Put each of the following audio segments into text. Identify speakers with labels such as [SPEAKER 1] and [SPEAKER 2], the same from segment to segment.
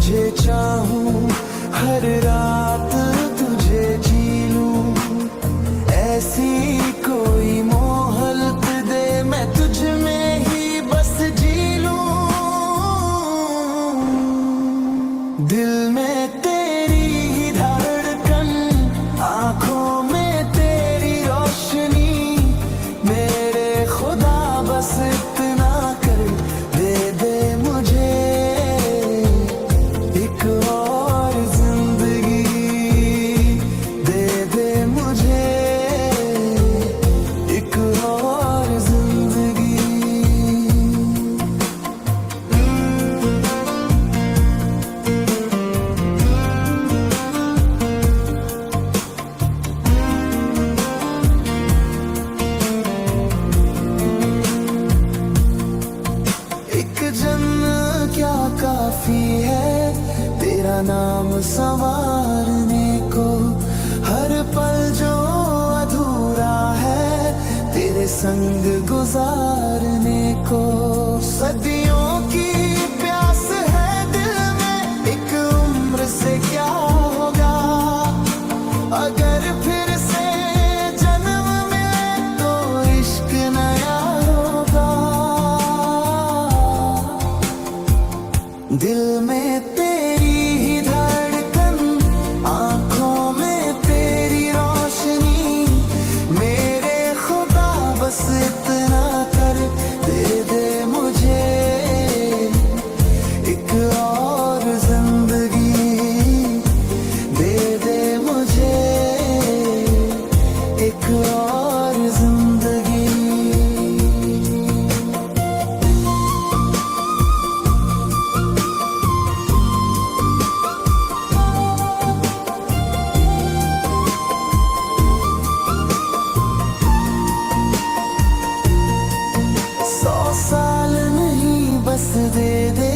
[SPEAKER 1] तुझे चाहूं, हर रात तुझे जी लूं, ऐसी कोई मोहलत दे मैं तुझ में ही बस जी लूं। दिल में तेरी ही धड़कन, आंखों में तेरी रोशनी, मेरे खुदा बस इतना कर दे दे मुझे एक और जिंदगी, दे दे मुझे एक और जिंदगी। एक जन्म क्या काफी है तेरा नाम संवारने को, हर पल जो अधूरा है तेरे संग गुजारने को। सदियों की प्यास है दिल में, एक उम्र से क्या होगा, अगर फिर से जन्म मिले तो इश्क नया होगा। दिल में तेरी ही धड़कन, आंखों में तेरी रोशनी, मेरे खुदा बस इतना कर दे दे मुझे एक और जिंदगी, दे दे मुझे एक और जिंदगी। साल नहीं बस दे दे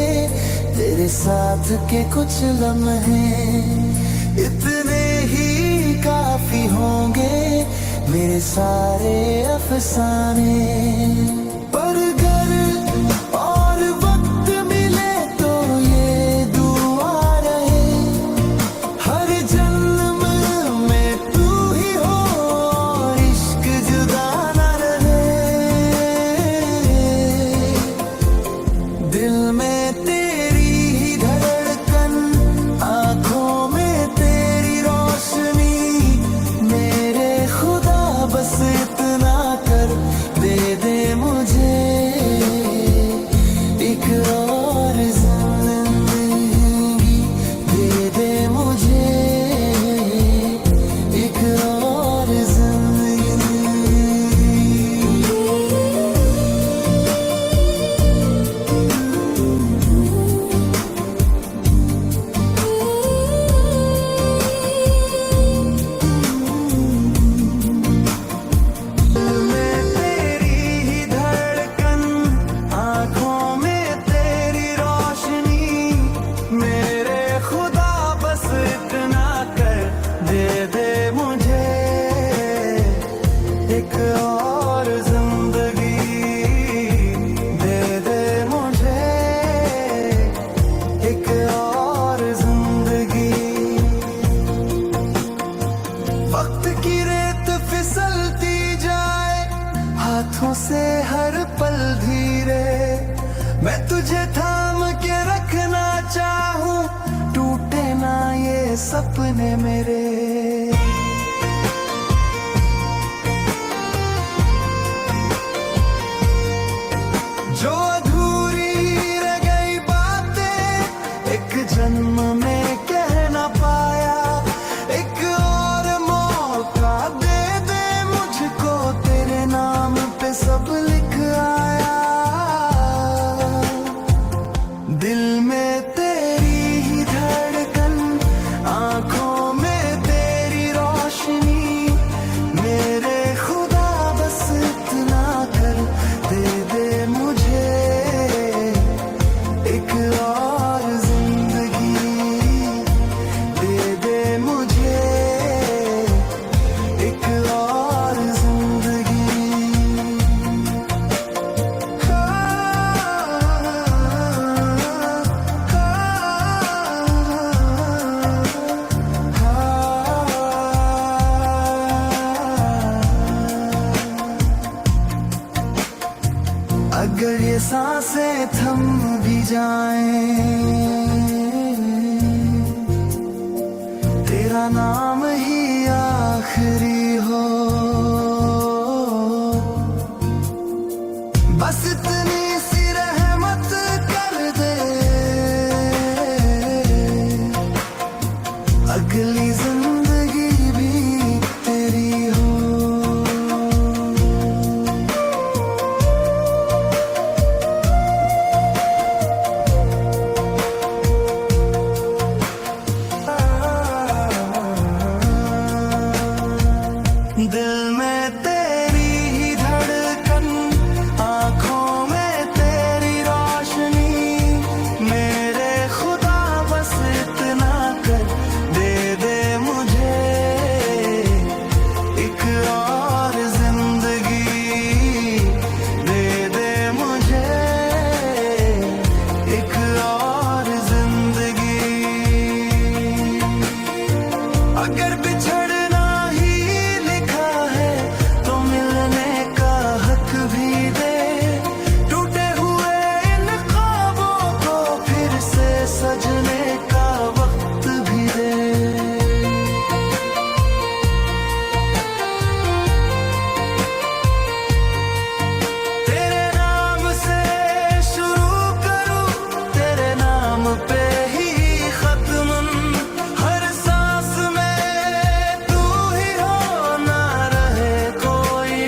[SPEAKER 1] तेरे साथ के कुछ लम्हे, इतने ही काफी होंगे मेरे सारे अफसाने। पर अगर और वक्त मिले तो ये दुआ रहे, हर जन्म में तू ही हो और इश्क जुदा न रहे। दिल में तेरी ही धड़कन, आंखों में तेरी रोशनी, मेरे खुदा बस इतना कर दे दे मुझे एक और जिंदगी, दे दे मुझे एक और जिंदगी। में तेरी ही धड़कन, आंखों में तेरी रोशनी, मेरे खुदा बस इतना कर दे दे मुझे एक और जिंदगी, दे दे मुझे एक और जिंदगी। वक्त की रेत फिसलती जाए हाथों से हर पल धीरे, मैं तुझे थाम के रखना चाहूं, टूटे ना ये सपने मेरे। जो अधूरी रह गई बातें एक जन्म में कह ना पाया, एक और मौका दे दे मुझको, तेरे नाम पे सब लिख आया। दिल में तेरी ही धड़कन, आंखों में तेरी अगर ये सांसें थम भी जाएं, तेरा नाम ही आखिरी हो, बस इतनी सी रहमत कर दे, अगली जिंदगी भी तेरी हो। दिल में तेरी ही धड़कन, आँखों में तेरी रोशनी, मेरे खुदा बस इतना कर दे दे मुझे एक और जिंदगी, दे दे मुझे एक और जिंदगी। अगर बिछड़ना ही लिखा है तो मिलने का हक भी दे, टूटे हुए इन ख्वाबों को फिर से सजने का वक्त भी दे। तेरे नाम से शुरू करूं, तेरे नाम पे ही खत्म, हर सांस में तू ही हो, ना रहे कोई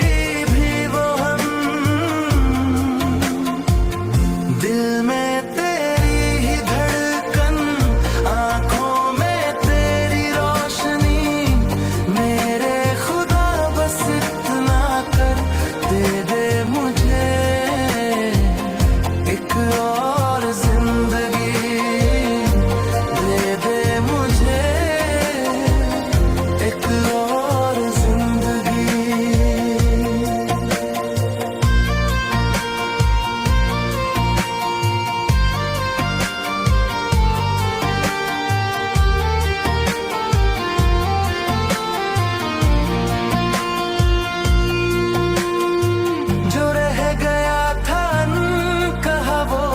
[SPEAKER 1] भी वो हम। दिल में तेरी ही धड़कन, आँखों में तेरी रोशनी, मेरे खुदा बस इतना कर दे दे मुझे एक और जिंदगी, दे दे मुझे एक और जिंदगी। जो रह गया था कहा वो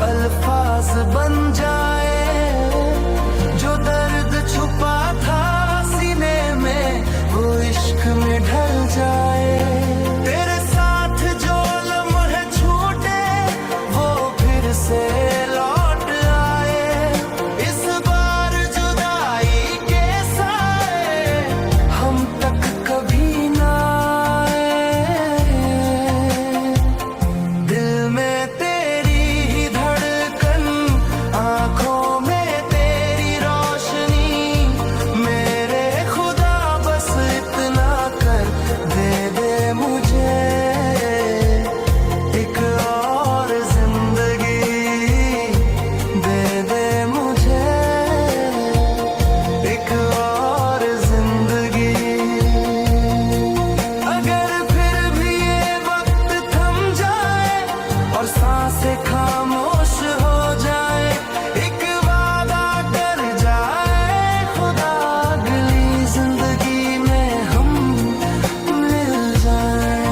[SPEAKER 1] अल्फाज बन जाए, जो दर्द छुपा था सीने में वो इश्क में ढल जाए। तेरे साथ जो लम्हे छूटे वो फिर से लौट आए, इस बार जुदाई के साए हम तक कभी ना आए। दिल में तेरी ही धड़कन, आँखों में तेरी रोशनी, मेरे खुदा बस इतना कर दे दे मुझे एक और जिंदगी, दे दे मुझे एक और जिंदगी। अगर फिर भी ये वक्त थम जाए और सांसें खामोश हो जाए, एक वादा कर जाए खुदा, अगली जिंदगी में हम मिल जाएं।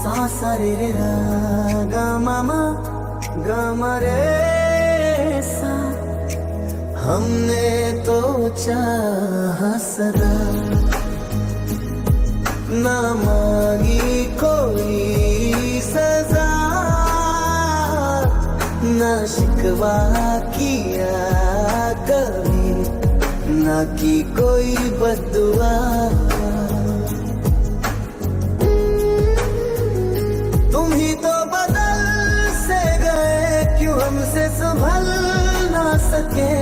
[SPEAKER 1] सा सा रे रे रा गा मामा गा मा रे सा, हमने तो चाहा सदा, ना मांगी कोई सजा, ना शिकवा किया कभी, ना की कोई बद्दुआ। तुम ही तो बदल से गए, क्यों हमसे संभल ना सके,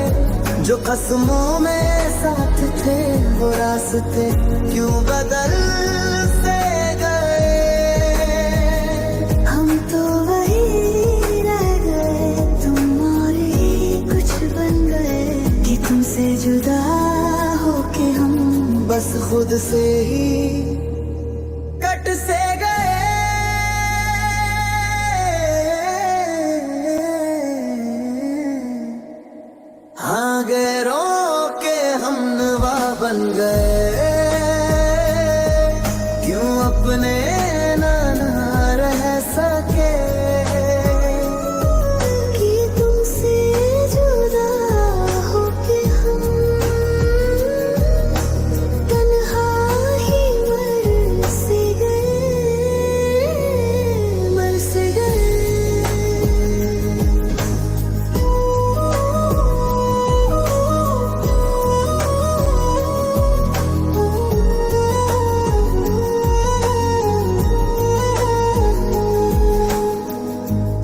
[SPEAKER 1] जो कसमों में साथ थे वो रास्ते क्यों बदल से गए।
[SPEAKER 2] हम तो वही रह गए, तुम और ही कुछ बन गए कि तुमसे जुदा होके हम
[SPEAKER 1] बस खुद से ही कट से गए। हाँ गैरों के हम नवा बन गए, क्यों अपने ना रह सके
[SPEAKER 2] कि तुमसे जुदा होके हम तन्हा ही मर से गए, मर से गए।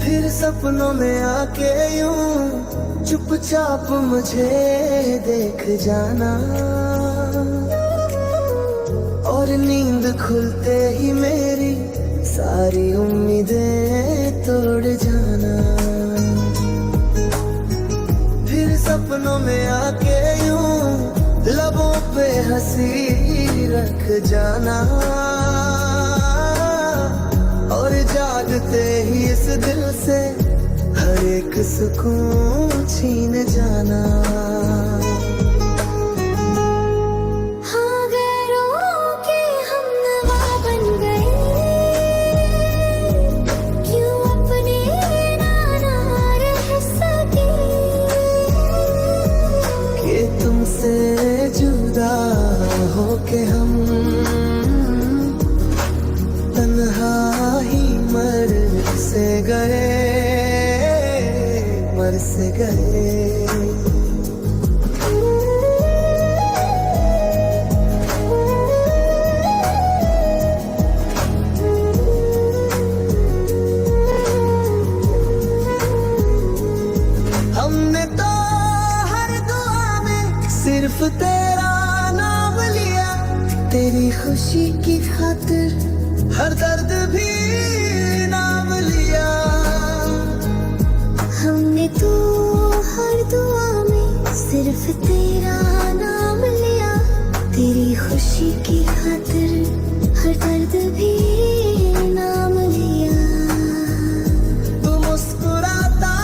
[SPEAKER 1] फिर सपनों में आके यूं चुपचाप मुझे देख जाना, और नींद खुलते ही मेरी सारी उम्मीदें तोड़ जाना। फिर सपनों में आके यूं लबों पे हंसी रख जाना, और जागते ही इस दिल से हर एक सुकून छीन जाना।
[SPEAKER 2] हाँ गैरों के हम नवा बन गए, क्यों अपने ना रह सके
[SPEAKER 1] कि तुमसे जुदा होके हम तन्हा ही मर से गए, मर से गए। हमने तो हर दुआ में सिर्फ तेरा नाम लिया, तेरी खुशी की खातिर हर दर्द भी नाम लिया।
[SPEAKER 2] हमने तो हर दुआ में सिर्फ तेरा नाम लिया, तेरी खुशी की खातिर हर दर्द भी नाम लिया।
[SPEAKER 1] तू मुस्कुराता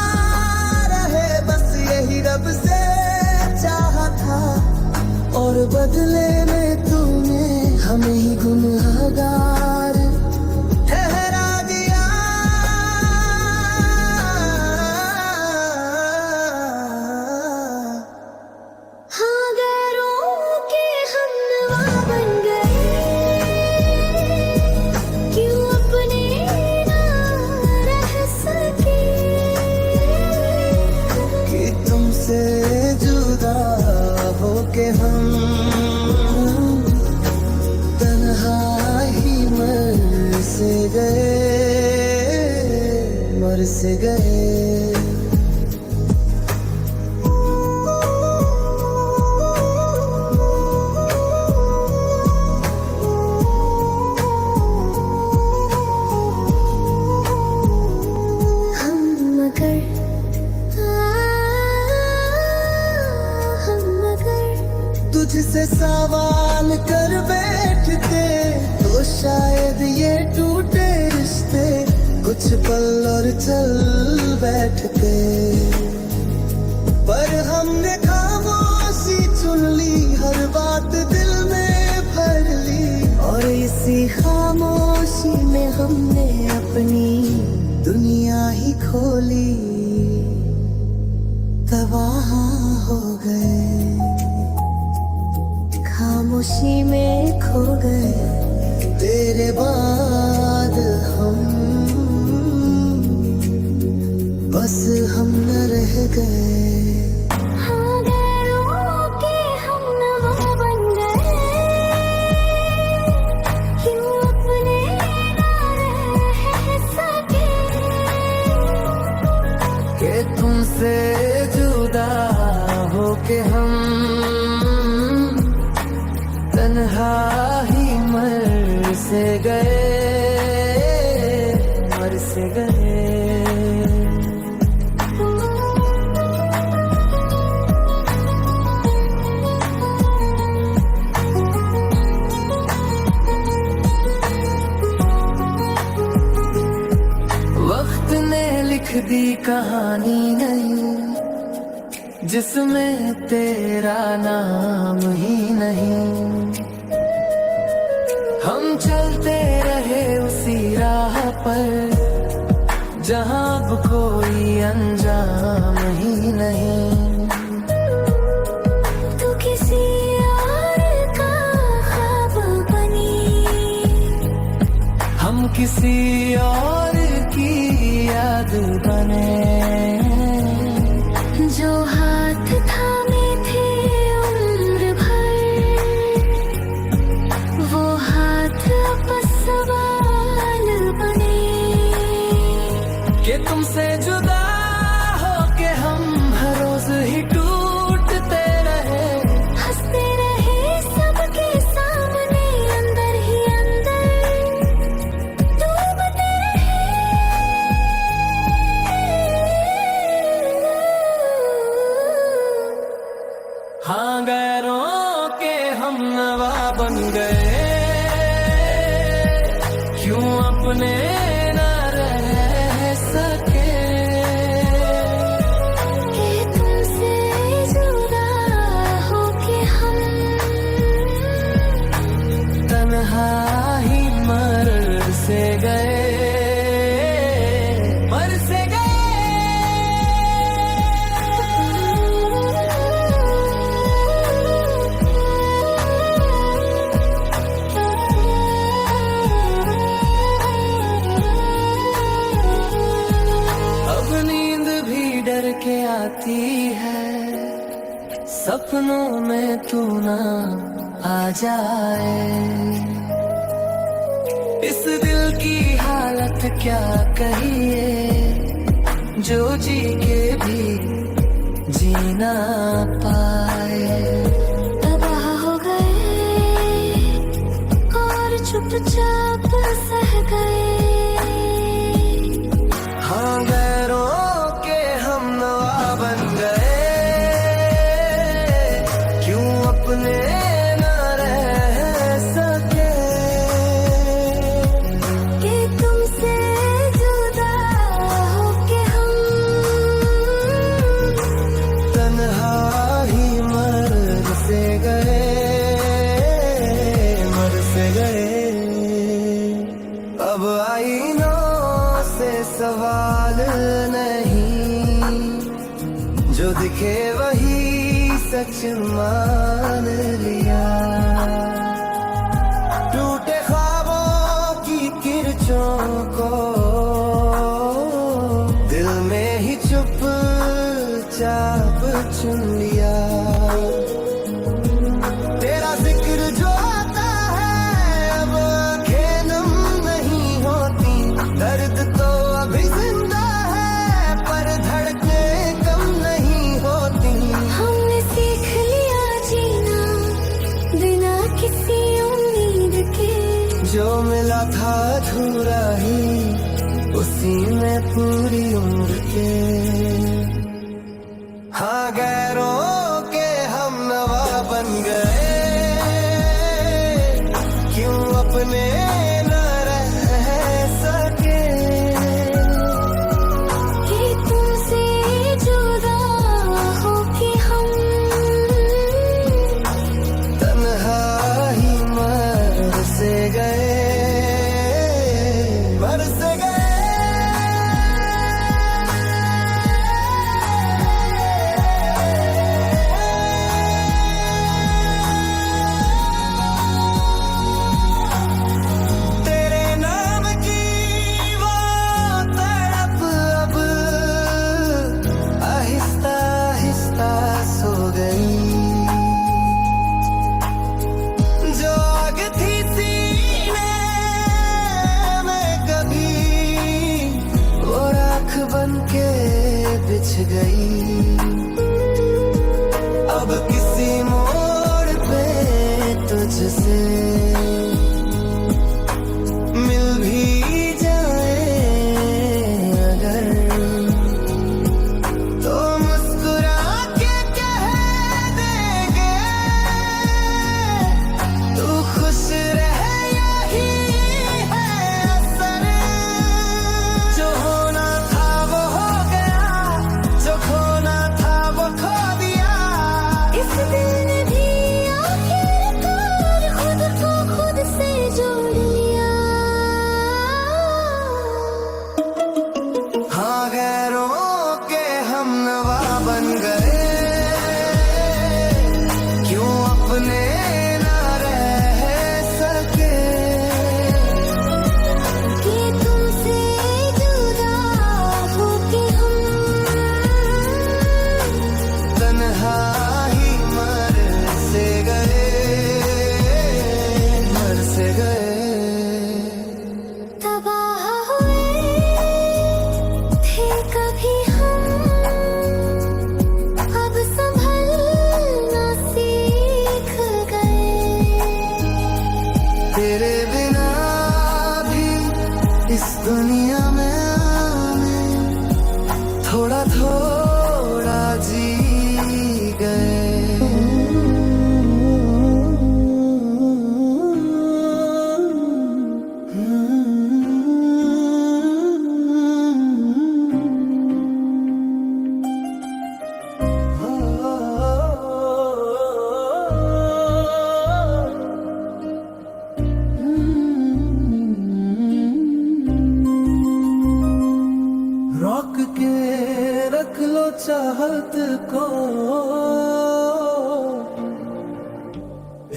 [SPEAKER 1] रहे बस यही रब से चाहा था, और बदले में तूने हमें ही गुनहगार ठहरा दिया।
[SPEAKER 2] हाँ गैरों के हम नवा बन गए, क्यों अपने ना रह सके
[SPEAKER 1] कि तुमसे जुदा होके हम तन्हा ही मर से गए, मर से गए। तुझसे सवाल कर बैठते तो शायद ये टूटे रिश्ते कुछ पल और चल बैठते, पर हमने खामोशी चुन ली, हर बात दिल में भर ली, और इसी खामोशी में हमने अपनी दुनिया ही खोली। तबाह हो गए,
[SPEAKER 2] खामोशी में खो गए,
[SPEAKER 1] तेरे बाद हम बस हम न रह गए।
[SPEAKER 2] हाँ गैरों के हम नवा बन गए, क्यों अपने ना रह सके
[SPEAKER 1] कि तुमसे जुदा होके के हम तन्हा ही मर से गए, मर से गए। वक्त ने लिख दी कहानी नहीं जिसमें तेरा नाम ही नहीं। हम चलते रहे उसी राह पर जहां अब कोई अंजाम ही नहीं।
[SPEAKER 2] तू किसी और का ख्वाब बनी,
[SPEAKER 1] हम किसी और की याद बने।
[SPEAKER 2] जो हाथ थामे थे उम्र भर, वो हाथ अब सवाल बने।
[SPEAKER 1] कि तुमसे जुदा हो के हम हर रोज ही टूटते रहे,
[SPEAKER 2] हंसते रहे सबके सामने, अंदर ही अंदर डूबते रहे।
[SPEAKER 1] हाँ गैरों के हम नवा बन गए, क्यों अपने न रह सके।
[SPEAKER 2] कि तुमसे जुदा होके हम
[SPEAKER 1] तन्हा ही मर से गए, मर से गए। अब नींद भी डर के आती है, सपनों में तू ना आ जाए। इस दिल की हालत क्या कहिए, जो जी के भी जीना पाए।
[SPEAKER 2] तबाह हो गए और चुपचाप सह गए।
[SPEAKER 1] हाँ गैरों के हम नवा बन गए, क्यों अपने न रह सके।
[SPEAKER 2] कि तुमसे जुदा होके हम
[SPEAKER 1] तन्हा ही मर से गए, मर से गए। अब आईनों से सवाल नहीं, जो दिखे वही सच मान लिया। टूटे ख्वाबों की किरचों को दिल में ही चुपचाप चुन लिया। तेरा जिक्र जो आता है अब आंखें नम नहीं होती। दर्द तो अभी जिंदा है पर धड़कने कम नहीं होती।
[SPEAKER 2] हमने सीख लिया जीना बिना किसी उम्मीद के।
[SPEAKER 1] जो मिला था अधूरा ही उसी में पूरी उम्र के। हाँ गैरों के हम नवा बन गए, क्यों अपने न रह सके।
[SPEAKER 2] कि तुमसे जुदा होके हम
[SPEAKER 1] तन्हा ही मर से गए, मर से गए। अब किसी मोड़ पे तुझसे मिल भी जाए अगर, तो मुस्कुरा के कह देंगे तू खुश रह, यही है असर। जो होना था वो हो गया, जो खोना था वो खो दिया।
[SPEAKER 2] इस दिल ने भी आखिरकार खुद को खुद से जोड़ लिया।
[SPEAKER 1] हाँ, गैरों के हम नवा बन गए, क्यों अपने ना रह सके।
[SPEAKER 2] कि तुमसे जुदा होके हम
[SPEAKER 1] तन्हा ही मर से गए, मर से गए।
[SPEAKER 2] तबाह हुए थे कभी हम, अब संभलना सीख गए।
[SPEAKER 1] तेरे बिना भी इस दुनिया में आने थोड़ा थोड़ा जी रोक के रख लो चाहत को,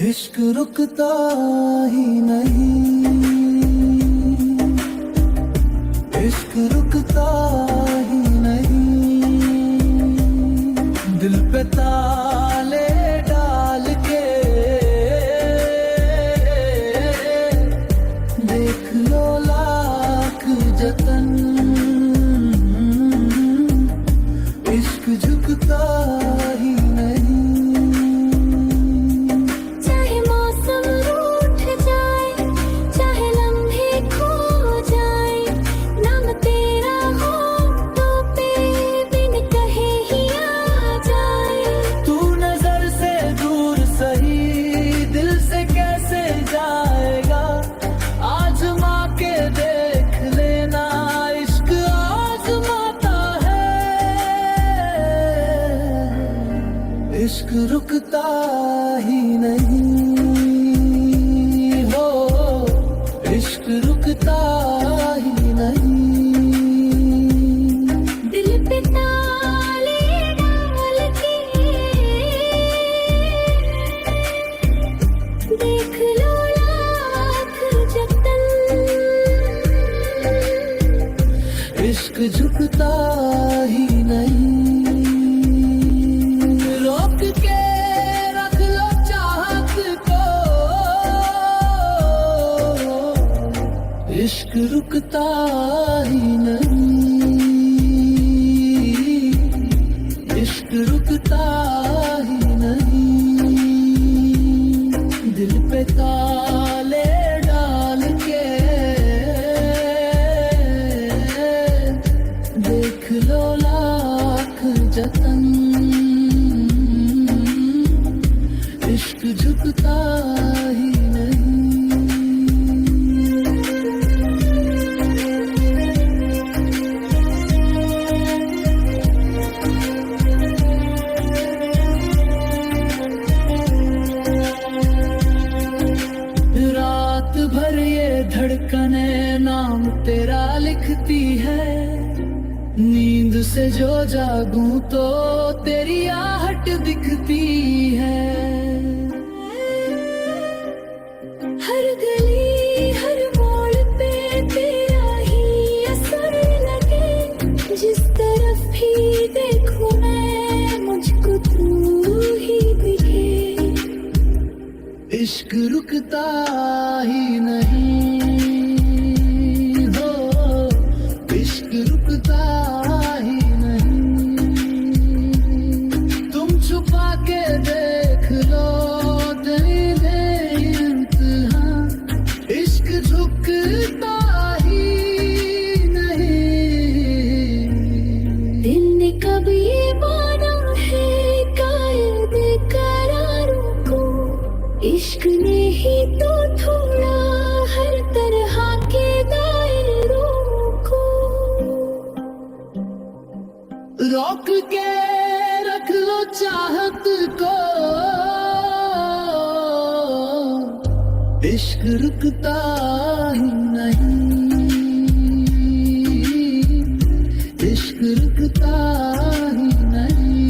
[SPEAKER 1] इश्क रुकता ही नहीं, इश्क रुकता ही नहीं। दिल पे ताले डाल के देख लो लाख जतन, इश्क झुकता ही नहीं।
[SPEAKER 2] चाहे मौसम रूठ जाए, चाहे लम्हे खो जाए, नाम तेरा हो तो पे बिन कहे ही आ जाए।
[SPEAKER 1] तू नजर से दूर सही, दिल से कैसे जाएगा। आजमा के देख लेना, इश्क आजमाता है। इश्क रुकता ही नहीं हो, इश्क रुकता ही नहीं।
[SPEAKER 2] दिल पे ताले डाल के देख लो लाख जतन,
[SPEAKER 1] इश्क झुकता ही नहीं। रोक के रख लो चाहत को, इश्क रुकता ही नहीं, इश्क रुकता ही नहीं। दिल पे ताले डाल के देख लो लाख जतन, इश्क झुकता ही नहीं। रात भर ये धड़कने नाम तेरा लिखती है, नींद से जो जागूं तो तेरी आहट दिखती है।
[SPEAKER 2] हर गली हर मोड़ पे तेरा ही असर लगे, जिस तरफ भी देखूं मैं मुझको तू ही दिखे।
[SPEAKER 1] इश्क रुकता ही नहीं हो, इश्क रुकता ही नहीं। तुम छुपा के
[SPEAKER 2] इश्क ने ही तो छोड़ा हर तरह के दायरों को।
[SPEAKER 1] रोक के रख लो चाहत को, इश्क रुकता ही नहीं, इश्क रुकता ही नहीं।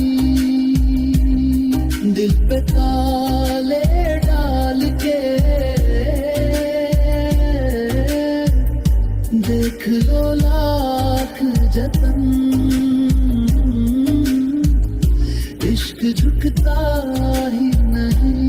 [SPEAKER 1] दिल पे ताले डाल के देख लो लाख जतन, इश्क झुकता ही नहीं।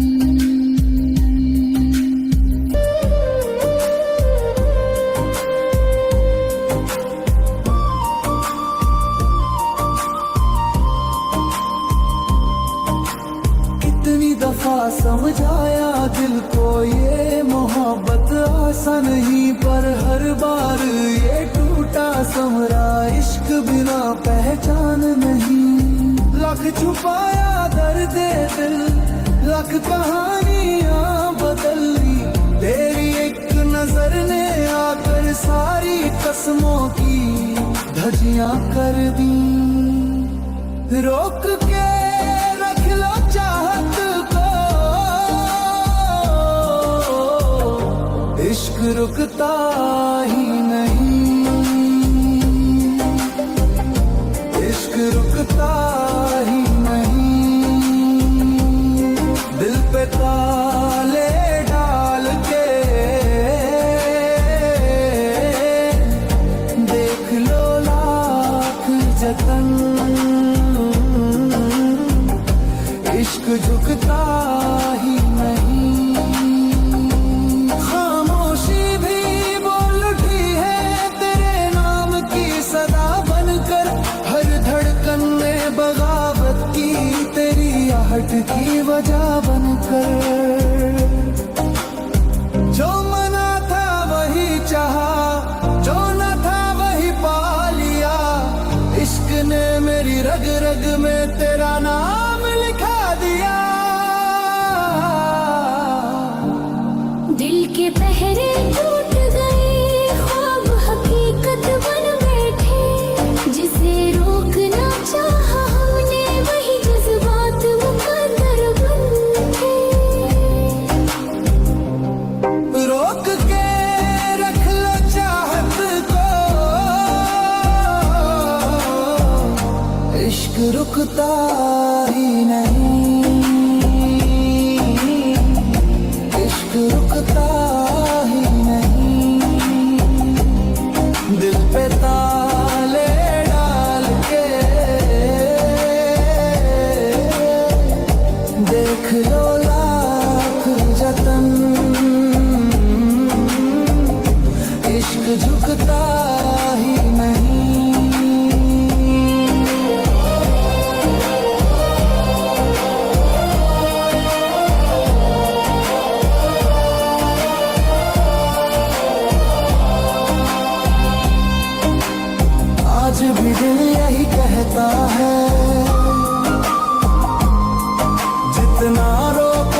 [SPEAKER 1] कितनी दफा समझाया दिल को ये मोहब्बत आसान नहीं, पर हर बार ये टूटा समरा इश्क बिना पहचान नहीं। लख छुपाया दर्द दिल, लख कहानियां बदल ली, तेरी एक नजर ने आकर सारी कसमों की धज्जियां कर दी। रोक के रख लो चाहत को, इश्क रुकता ही नहीं, इश्क रुकता ही नहीं। दिल पे ताले डाल के देख लो लाख जतन, इश्क झुकता ही नहीं। खामोशी भी बोल उठी है तेरे नाम की सदा बनकर, हर धड़कन में बगावत की तेरी आहट की वजह बनकर। जो मना था वही चाहा, जो न था वही पा लिया, इश्क ने मेरी रग रग में तेरा नाम लिखा दिया।
[SPEAKER 2] दिल के पहरे टूट गए, ख्वाब हकीकत बन बैठे, जिसे रोकना चाहा हमने वही जज्बात मुकद्दर बन गए।
[SPEAKER 1] रोक के रख लो चाहत को, इश्क रुकता ही नहीं, इश्क रुकता ही नहीं। दिल पे ताले डाल के देख लो लाख जतन, इश्क झुकता ही नहीं। आज भी दिल यही कहता है, जितना रोक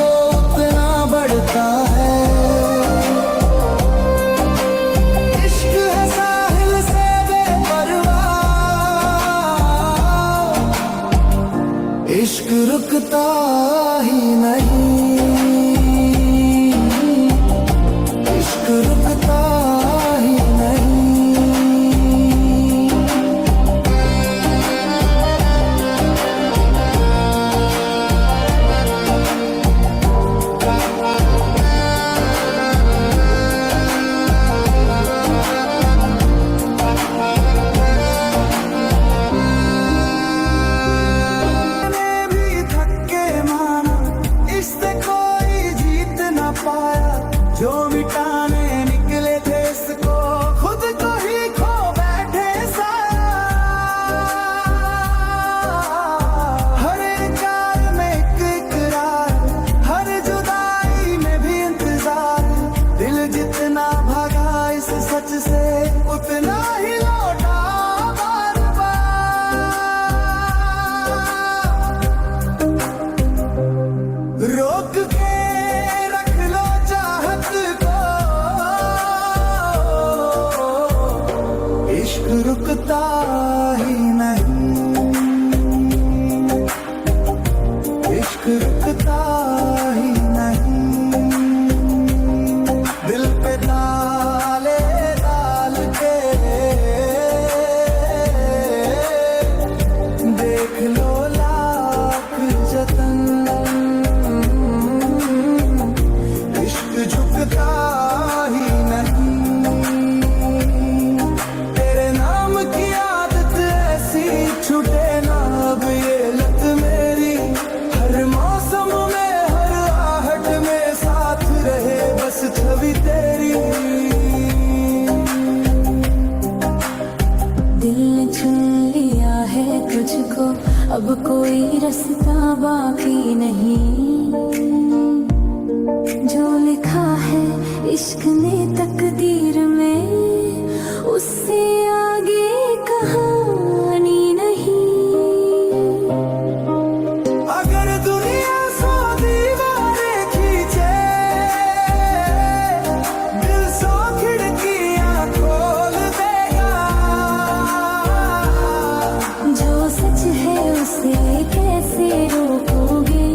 [SPEAKER 1] झुकता ही नहीं, दिल पे ताले डाल के देख लो लाख जतन, इश्क झुकता ही नहीं। तेरे नाम की आदत ऐसी छूटे ना अब ये लत मेरी, हर मौसम में हर आहट में साथ रहे बस छवि तेरी।
[SPEAKER 2] दिल ने चुन लिया है तुझको, अब कोई रास्ता बाकी नहीं, जो लिखा है इश्क ने तकदीर में उससे आगे कहानी नहीं।
[SPEAKER 1] अगर दुनिया 100 दीवारें खींचे, दिल 100 खिड़कियां खोल देगा,
[SPEAKER 2] जो सच है उसे कैसे रोकोगे,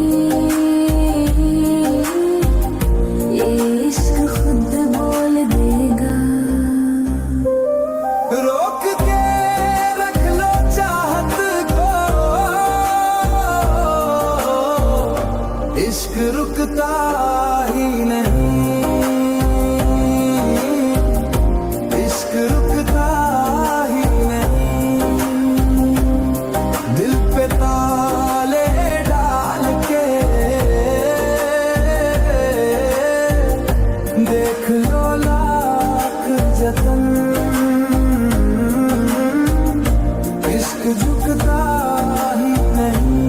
[SPEAKER 2] ये इश्क खुद बोल देगा।
[SPEAKER 1] रोक के रख लो चाहत को, इश्क रुकता ही नहीं, इश्क रुकता ही नहीं। दिल पे ताले डाल के देख लो लाख जतन, इश्क झुकता ही नहीं।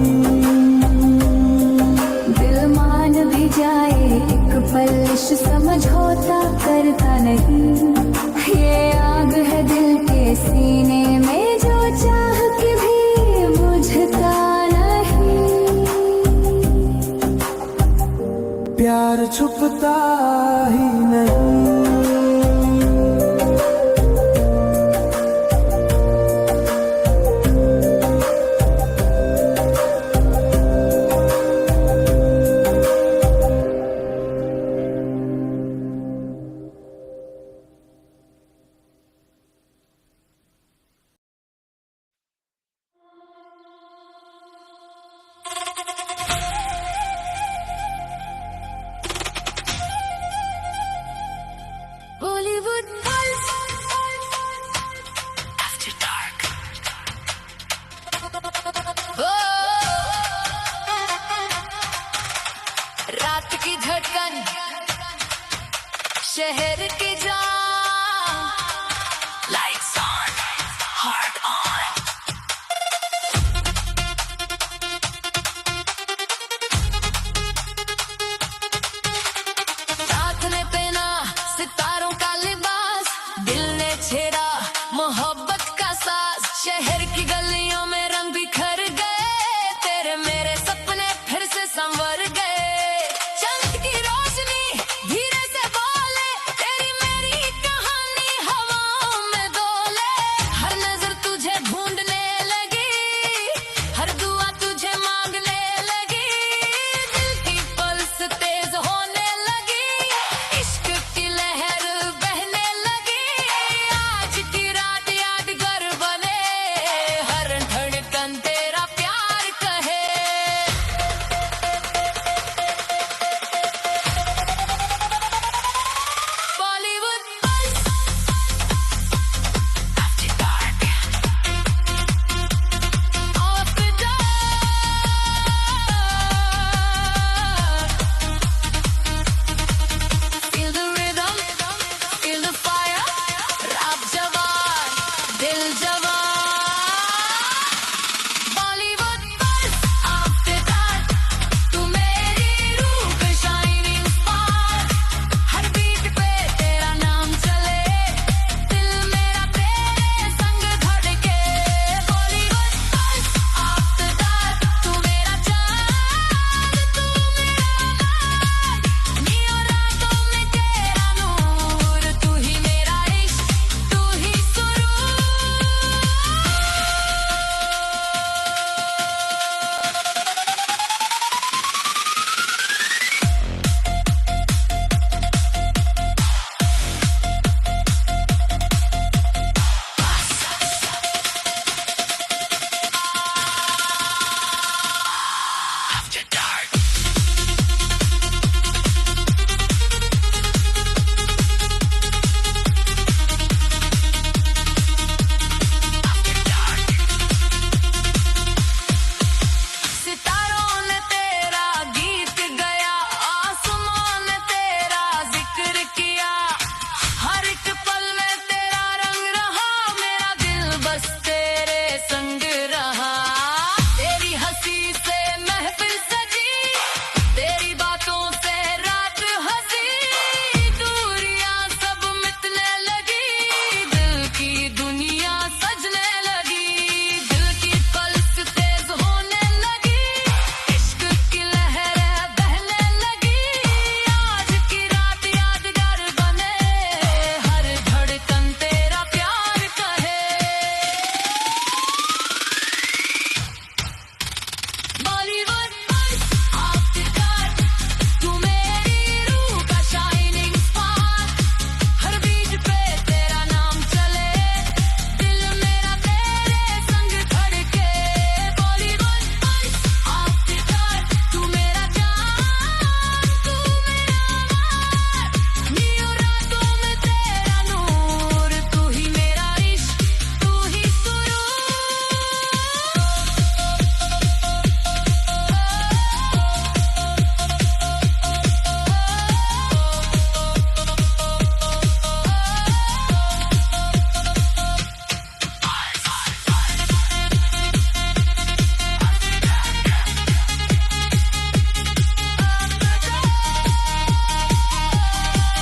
[SPEAKER 2] दिल मान भी जाए एक पल इश्क समझौता करता नहीं, ये आग है दिल के सीने में जो चाह के भी बुझता नहीं।
[SPEAKER 1] प्यार छुपता ही नहीं।
[SPEAKER 2] Bollywood Pulse After Dark। रात की धड़कन शहर की जान, लाइट्स ऑन हार्ट ऑन।